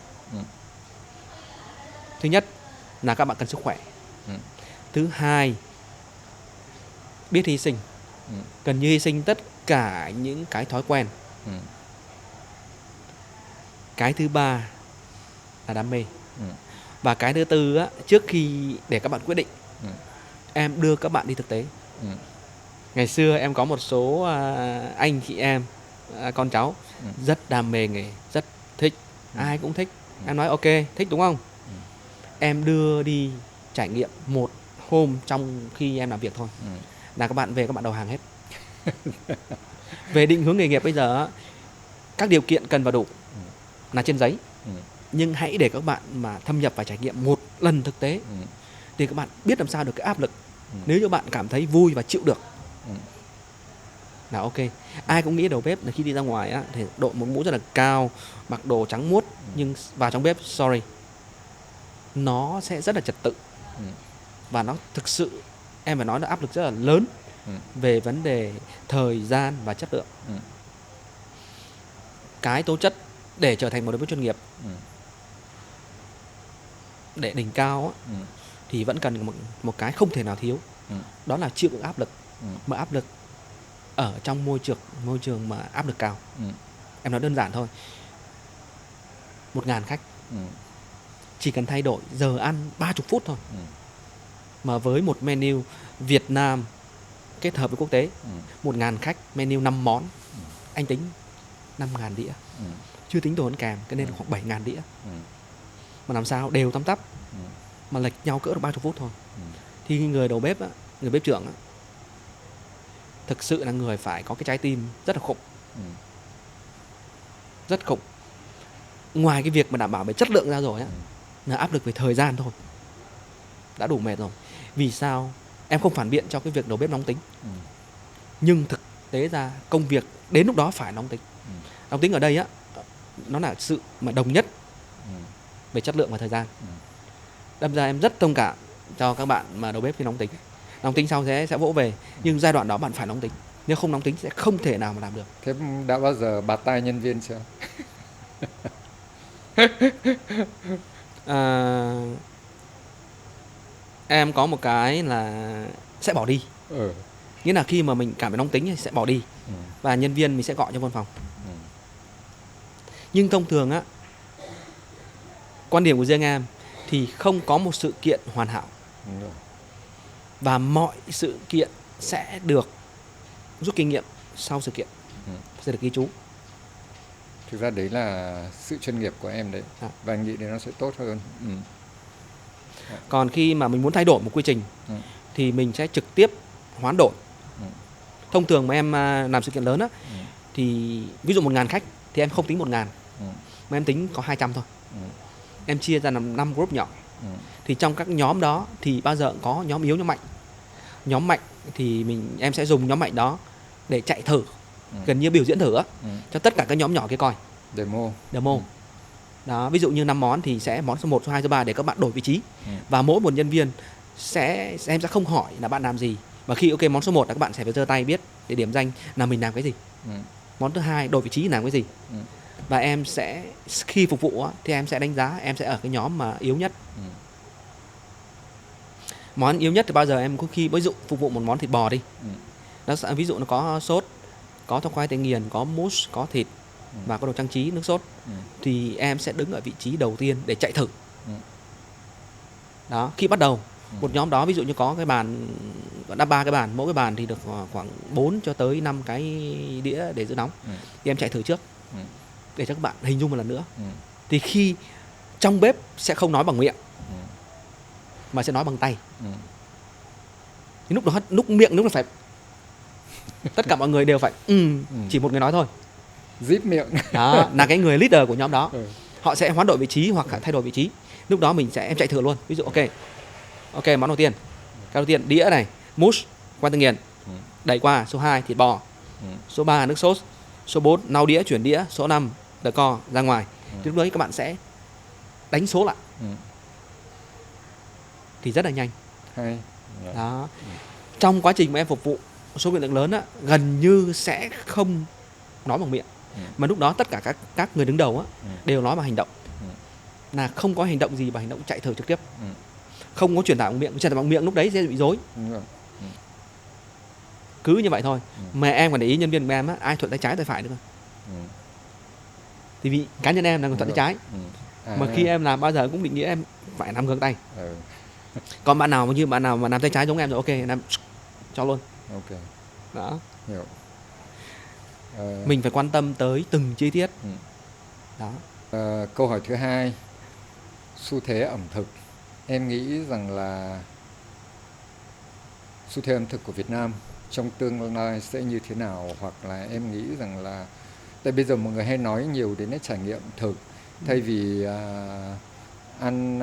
Thứ nhất là các bạn cần sức khỏe. Thứ hai, biết hy sinh, cần như hy sinh tất cả những cái thói quen. Cái thứ ba là đam mê. Và cái thứ tư á, trước khi để các bạn quyết định, em đưa các bạn đi thực tế. Ngày xưa em có một số anh chị em, con cháu rất đam mê nghề, rất thích, ai cũng thích. Em nói ok, thích đúng không? Em đưa đi trải nghiệm một hôm trong khi em làm việc thôi, là các bạn về các bạn đầu hàng hết. Về định hướng nghề nghiệp bây giờ, các điều kiện cần và đủ là trên giấy, nhưng hãy để các bạn mà thâm nhập và trải nghiệm một lần thực tế. thì các bạn biết làm sao được cái áp lực. Nếu như bạn cảm thấy vui và chịu được là ok. Ai cũng nghĩ đầu bếp là khi đi ra ngoài á thì đội một mũ rất là cao, mặc đồ trắng muốt, nhưng vào trong bếp, sorry, nó sẽ rất là trật tự. Và nó thực sự, em phải nói là áp lực rất là lớn về vấn đề thời gian và chất lượng. Cái tố chất để trở thành một đầu bếp chuyên nghiệp, để đỉnh cao á, thì vẫn cần một cái không thể nào thiếu. Đó là chịu được áp lực. Mà áp lực ở trong môi trường mà áp lực cao. Em nói đơn giản thôi, 1.000 khách chỉ cần thay đổi giờ ăn 30 phút thôi. Mà với một menu Việt Nam kết hợp với quốc tế, 1.000 khách, menu 5 món, anh tính 5.000 đĩa, chưa tính đồ ăn kèm, cái nên khoảng 7.000 đĩa. Mà làm sao đều tăm tắp, mà lệch nhau cỡ được 30 phút thôi. Thì người đầu bếp á, người bếp trưởng á, thực sự là người phải có cái trái tim rất là khủng. Rất khủng. Ngoài cái việc mà đảm bảo về chất lượng ra rồi á, là áp lực về thời gian thôi đã đủ mệt rồi. Vì sao em không phản biện cho cái việc đầu bếp nóng tính, nhưng thực tế ra công việc đến lúc đó phải nóng tính. Nóng tính ở đây á, nó là sự mà đồng nhất về chất lượng và thời gian. Đâm ra em rất thông cảm cho các bạn mà đầu bếp khi nóng tính. Nóng tính sau sẽ vỗ về, nhưng giai đoạn đó bạn phải nóng tính. Nếu không nóng tính sẽ không thể nào mà làm được. Thế đã bao giờ bạt tai nhân viên chưa? Em có một cái là sẽ bỏ đi. Nghĩa là khi mà mình cảm thấy nóng tính thì sẽ bỏ đi, và nhân viên mình sẽ gọi cho văn phòng. Nhưng thông thường á, quan điểm của riêng em thì không có một sự kiện hoàn hảo. Và mọi sự kiện sẽ được rút kinh nghiệm sau sự kiện, sẽ được ghi chú. Thực ra đấy là sự chuyên nghiệp của em đấy. Và anh nghĩ đấy nó sẽ tốt hơn. Còn khi mà mình muốn thay đổi một quy trình thì mình sẽ trực tiếp hoán đổi. Thông thường mà em làm sự kiện lớn á, thì ví dụ 1.000 khách thì em không tính 1.000, mà em tính có 200 thôi. Em chia ra làm 5 group nhỏ. Thì trong các nhóm đó thì bao giờ cũng có nhóm yếu, nhóm mạnh. Nhóm mạnh thì em sẽ dùng nhóm mạnh đó để chạy thử, gần như biểu diễn thử á, cho tất cả các nhóm nhỏ kia coi. Demo. Đó, ví dụ như 5 món thì sẽ món số 1, số 2, số 3 để các bạn đổi vị trí. Và mỗi một nhân viên em sẽ không hỏi là bạn làm gì. Và khi ok món số 1 là các bạn sẽ phải giơ tay biết để điểm danh là mình làm cái gì. Món thứ 2 đổi vị trí làm cái gì. Và em sẽ khi phục vụ á, thì em sẽ đánh giá em sẽ ở cái nhóm mà yếu nhất. Món yếu nhất thì bao giờ em có khi ví dụ phục vụ một món thịt bò đi, ví dụ nó có sốt, có khoai tây nghiền, có mousse, có thịt và có đồ trang trí, nước sốt, thì em sẽ đứng ở vị trí đầu tiên để chạy thử. Đó, khi bắt đầu một nhóm đó, ví dụ như có cái bàn đã 3 cái bàn, mỗi cái bàn thì được khoảng 4 cho tới 5 cái đĩa để giữ nóng, thì em chạy thử trước để cho các bạn hình dung một lần nữa. Thì khi trong bếp sẽ không nói bằng miệng mà sẽ nói bằng tay. Thì lúc miệng là phải tất cả mọi người đều phải chỉ một người nói thôi, zip miệng. Đó là cái người leader của nhóm đó. Họ sẽ hoán đổi vị trí hoặc thay đổi vị trí. Lúc đó em chạy thử luôn. Ví dụ ok món đầu tiên, cái đầu tiên đĩa này, mousse, khoai tây nghiền, đẩy qua. Số 2 thịt bò, số 3 nước sốt, số 4 nau đĩa chuyển đĩa, số 5 decor ra ngoài. Thì lúc đấy các bạn sẽ đánh số lại, thì rất là nhanh. Đó. Trong quá trình mà em phục vụ số lượng lớn á, gần như sẽ không nói bằng miệng, mà lúc đó tất cả các người đứng đầu á đều nói bằng hành động. Là không có hành động gì bằng hành động chạy thử trực tiếp. Không có truyền tải bằng miệng, truyền tải bằng miệng lúc đấy sẽ bị rối. Cứ như vậy thôi. Mà em còn để ý nhân viên của em á, ai thuận tay trái tay phải nữa cơ. Thì vì cá nhân em là người thuận tay trái. Mà khi em làm bao giờ cũng định nghĩa em phải làm ngược tay. Còn bạn nào mà làm tay trái giống em rồi, ok làm cho luôn. Đó. Mình phải quan tâm tới từng chi tiết. Đó. Câu hỏi thứ 2, xu thế ẩm thực. Em nghĩ rằng là xu thế ẩm thực của Việt Nam trong tương lai sẽ như thế nào? Hoặc là em nghĩ rằng là, tại bây giờ mọi người hay nói nhiều đến cái trải nghiệm thực, thay vì ăn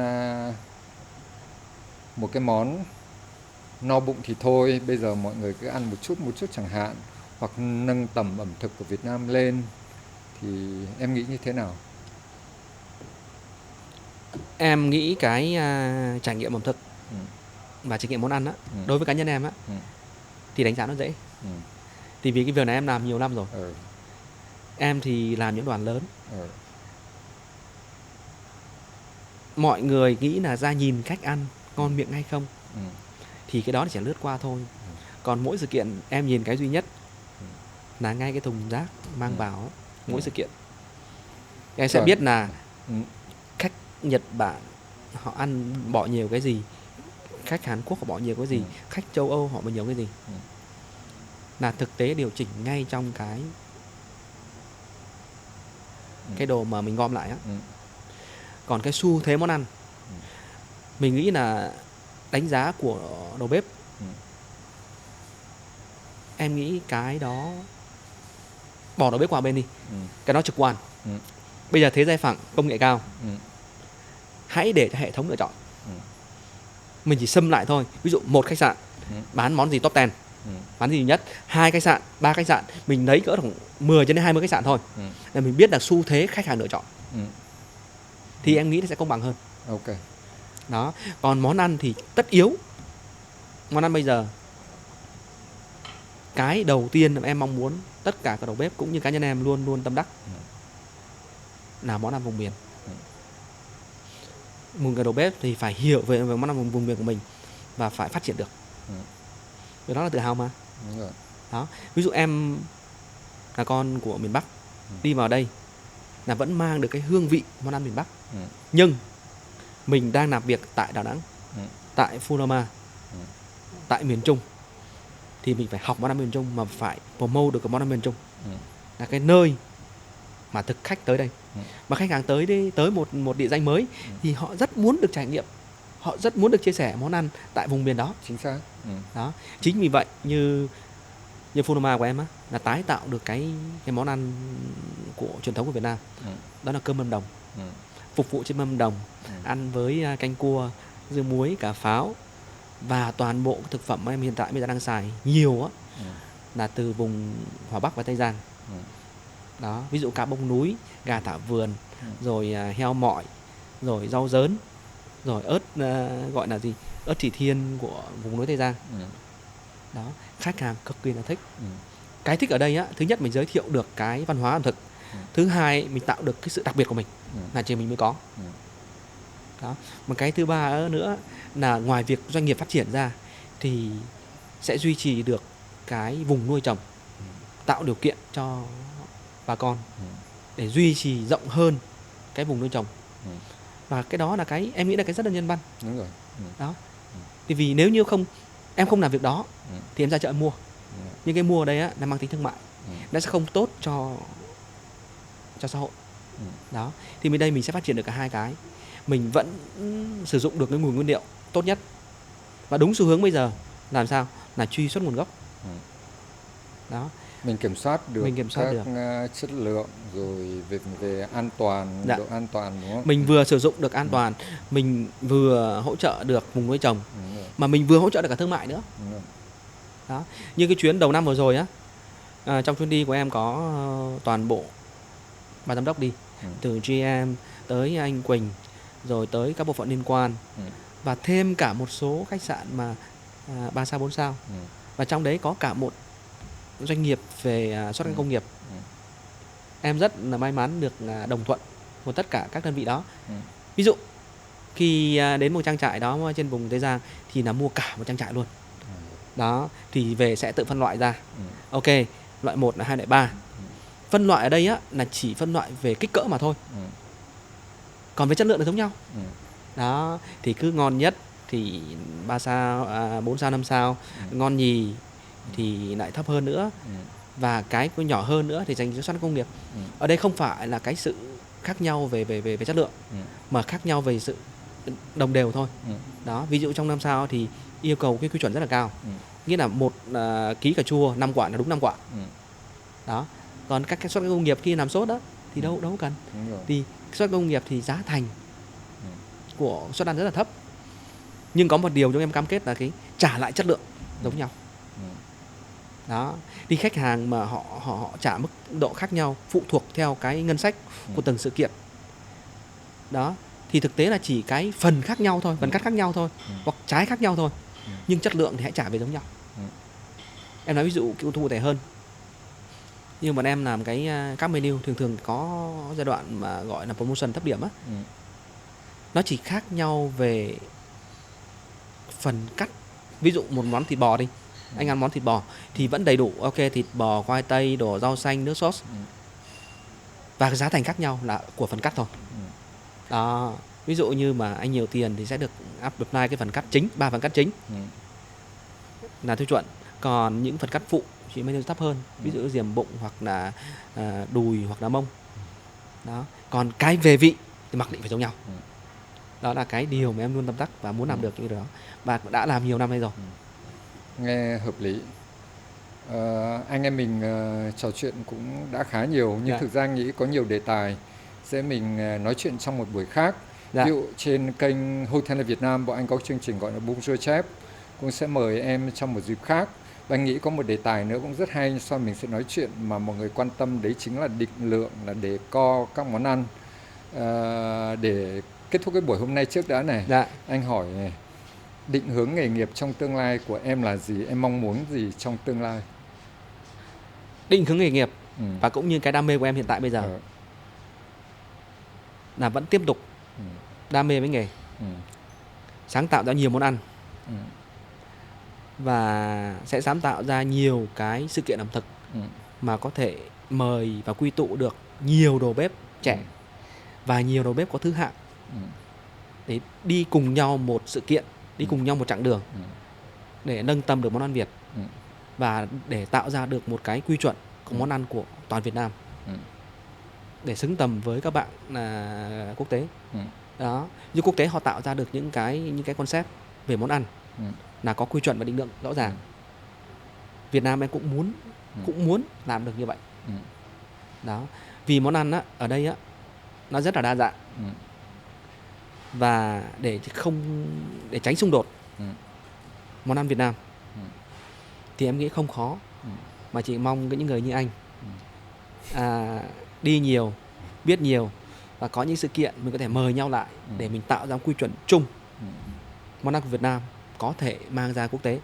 một cái món no bụng thì thôi, bây giờ mọi người cứ ăn một chút chẳng hạn, hoặc nâng tầm ẩm thực của Việt Nam lên, thì em nghĩ như thế nào? Em nghĩ cái trải nghiệm ẩm thực Ừ. và trải nghiệm món ăn á, Ừ. đối với cá nhân em á, Ừ. thì đánh giá nó dễ. Ừ. Thì vì cái việc này em làm nhiều năm rồi. Ừ. Em thì làm những đoàn lớn. Ừ. Mọi người nghĩ là ra nhìn cách ăn ngon miệng hay không, Ừ. thì cái đó chỉ lướt qua thôi. Còn mỗi sự kiện em nhìn cái duy nhất là ngay cái thùng rác mang vào mỗi sự kiện. Em sẽ Rồi. biết là Ừ. khách Nhật Bản họ ăn bỏ nhiều cái gì, khách Hàn Quốc họ bỏ nhiều cái gì, khách châu Âu họ bỏ nhiều cái gì. Là thực tế điều chỉnh ngay trong cái đồ mà mình gom lại á. Còn cái xu thế món ăn, mình nghĩ là đánh giá của đầu bếp, em nghĩ cái đó bỏ đầu bếp qua bên đi, cái đó trực quan. Bây giờ thế giai phẳng công nghệ cao, hãy để cho hệ thống lựa chọn. Mình chỉ xâm lại thôi. Ví dụ một khách sạn bán món gì top 10, bán gì nhất, 2 khách sạn, 3 khách sạn, mình lấy cỡ khoảng 10 cho đến 20 khách sạn thôi, để mình biết là xu thế khách hàng lựa chọn. Thì em nghĩ nó sẽ công bằng hơn. Ok. Đó. Còn món ăn thì tất yếu. Món ăn bây giờ, cái đầu tiên em mong muốn tất cả các đầu bếp cũng như cá nhân em luôn luôn tâm đắc là món ăn vùng miền. Một người đầu bếp thì phải hiểu về món ăn vùng miền của mình và phải phát triển được. Vì đó là tự hào mà. Đúng rồi. Đó. Ví dụ em là con của miền Bắc, đi vào đây là vẫn mang được cái hương vị món ăn miền Bắc. Nhưng mình đang làm việc tại Đà Nẵng, tại Fulama, tại miền Trung, thì mình phải học món ăn miền Trung mà phải promote được cái món ăn miền Trung. Là cái nơi mà thực khách tới đây. Mà khách hàng tới một địa danh mới thì họ rất muốn được trải nghiệm, họ rất muốn được chia sẻ món ăn tại vùng miền đó. Chính xác. Đó. Chính vì vậy như Fulama của em á, là tái tạo được cái món ăn của truyền thống của Việt Nam. Đó là cơm mâm đồng, phục vụ trên mâm đồng, ăn với canh cua, dưa muối, cà pháo. Và toàn bộ thực phẩm mà em hiện tại bây giờ đang xài nhiều á, là từ vùng Hòa Bắc và Tây Giang. Đó. Ví dụ cá bông núi, gà thả vườn, rồi heo mọi, rồi rau dớn, rồi ớt gọi là gì, ớt chỉ thiên của vùng núi Tây Giang. Đó. Khách hàng cực kỳ là thích. Cái thích ở đây á, thứ nhất mình giới thiệu được cái văn hóa ẩm thực, thứ hai mình tạo được cái sự đặc biệt của mình, là chỉ mình mới có. Đó. Một cái thứ ba nữa là ngoài việc doanh nghiệp phát triển ra thì sẽ duy trì được cái vùng nuôi trồng, tạo điều kiện cho bà con để duy trì rộng hơn cái vùng nuôi trồng. Và cái đó là cái em nghĩ là cái rất là nhân văn. Đúng rồi. Đó. Thì vì nếu như em không làm việc đó thì em ra chợ em mua. Nhưng cái mua ở đây á, nó mang tính thương mại, nó sẽ không tốt cho xã hội. Đó. Thì bên đây mình sẽ phát triển được cả hai cái. Mình vẫn sử dụng được cái nguồn nguyên liệu tốt nhất. Và đúng xu hướng bây giờ làm sao là truy xuất nguồn gốc. Đó. Mình kiểm soát được các chất lượng, rồi về an toàn, độ an toàn, đúng không? Mình vừa sử dụng được an toàn, mình vừa hỗ trợ được vùng nuôi trồng, mà mình vừa hỗ trợ được cả thương mại nữa. Đó. Như cái chuyến đầu năm vừa rồi á, trong chuyến đi của em có toàn bộ ban giám đốc đi, từ GM tới anh Quỳnh, rồi tới các bộ phận liên quan, và thêm cả một số khách sạn mà 3 sao 4 sao. Và trong đấy có cả một doanh nghiệp về xuất khẩu công nghiệp. Em rất là may mắn được đồng thuận của tất cả các đơn vị đó. Ví dụ khi đến một trang trại đó trên vùng Tây Giang thì là mua cả một trang trại luôn. Đó, thì về sẽ tự phân loại ra. Ok, loại 1 là 2 loại 3. Phân loại ở đây á là chỉ phân loại về kích cỡ mà thôi. Còn về chất lượng là giống nhau. Đó, thì cứ ngon nhất thì 3 sao, 4 sao, 5 sao, ngon nhì thì lại thấp hơn nữa. Và cái nhỏ hơn nữa thì dành cho xuất công nghiệp. Ở đây không phải là cái sự khác nhau về chất lượng, mà khác nhau về sự đồng đều thôi. Đó, ví dụ trong 5 sao thì yêu cầu cái quy chuẩn rất là cao. Nghĩa là 1 ký cà chua 5 quả là đúng 5 quả. Đó. Còn các xuất công nghiệp khi làm sốt đó thì đâu cần. Thì xuất công nghiệp thì giá thành của suất ăn rất là thấp. Nhưng có một điều chúng em cam kết là cái trả lại chất lượng giống nhau. Đó, đi khách hàng mà họ trả mức độ khác nhau phụ thuộc theo cái ngân sách của từng sự kiện. Đó, thì thực tế là chỉ cái phần khác nhau thôi, phần cắt khác nhau thôi, hoặc trái khác nhau thôi. Nhưng chất lượng thì hãy trả về giống nhau. Em nói ví dụ cụ thể hơn. Nhưng bọn em làm các menu thường có giai đoạn mà gọi là promotion thấp điểm á. Nó chỉ khác nhau về phần cắt. Ví dụ một món thịt bò đi, anh ăn món thịt bò thì vẫn đầy đủ, ok, thịt bò, khoai tây, đồ rau xanh, nước sốt. Và cái giá thành khác nhau là của phần cắt thôi. Đó, ví dụ như mà anh nhiều tiền thì sẽ được apply cái phần cắt chính, 3 phần cắt chính là tiêu chuẩn. Còn những phần cắt phụ chỉ menu thấp hơn, ví dụ diềm bụng hoặc là đùi hoặc là mông. Đó, còn cái về vị thì mặc định phải giống nhau. Đó là cái điều mà em luôn tâm đắc và muốn làm được như đó, và đã làm nhiều năm nay rồi. Nghe hợp lý. Anh em mình trò chuyện cũng đã khá nhiều, nhưng thực ra nghĩ có nhiều đề tài sẽ mình nói chuyện trong một buổi khác. Ví dụ trên kênh Hotel Việt Nam bọn anh có chương trình gọi là Bonjour Chef, cũng sẽ mời em trong một dịp khác. Và anh nghĩ có một đề tài nữa cũng rất hay, sau mình sẽ nói chuyện mà mọi người quan tâm, đấy chính là định lượng, là để co các món ăn. Để kết thúc cái buổi hôm nay trước đã này, anh hỏi này, định hướng nghề nghiệp trong tương lai của em là gì? Em mong muốn gì trong tương lai? Định hướng nghề nghiệp và cũng như cái đam mê của em hiện tại bây giờ là vẫn tiếp tục đam mê với nghề, sáng tạo ra nhiều món ăn, và sẽ sáng tạo ra nhiều cái sự kiện ẩm thực mà có thể mời và quy tụ được nhiều đầu bếp trẻ và nhiều đầu bếp có thứ hạng để đi cùng nhau một sự kiện, đi cùng nhau một chặng đường để nâng tầm được món ăn Việt và để tạo ra được một cái quy chuẩn của món ăn của toàn Việt Nam để xứng tầm với các bạn quốc tế. Đó, như quốc tế họ tạo ra được những cái concept về món ăn là có quy chuẩn và định lượng rõ ràng. Việt Nam em cũng muốn làm được như vậy. Đó, vì món ăn ở đây nó rất là đa dạng. Và để tránh xung đột món ăn Việt Nam thì em nghĩ không khó, mà chỉ mong những người như anh đi nhiều, biết nhiều, và có những sự kiện mình có thể mời nhau lại để mình tạo ra quy chuẩn chung món ăn của Việt Nam có thể mang ra quốc tế.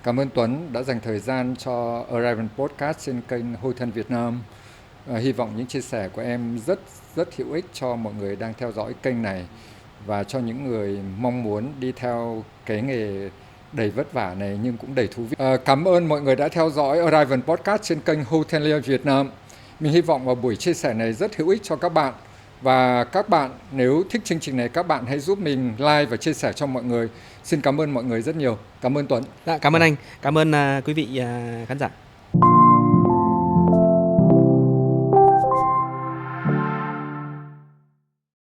Cảm ơn Tuấn đã dành thời gian cho Arrival Podcast trên kênh Hotel Việt Nam. Hy vọng những chia sẻ của em rất hữu ích cho mọi người đang theo dõi kênh này và cho những người mong muốn đi theo cái nghề đầy vất vả này nhưng cũng đầy thú vị. Cảm ơn mọi người đã theo dõi Arrival Podcast trên kênh Hotel Việt Nam. Mình hy vọng vào buổi chia sẻ này rất hữu ích cho các bạn. Và các bạn nếu thích chương trình này, các bạn hãy giúp mình like và chia sẻ cho mọi người. Xin cảm ơn mọi người rất nhiều. Cảm ơn Tuấn. Cảm ơn anh. Cảm ơn quý vị khán giả.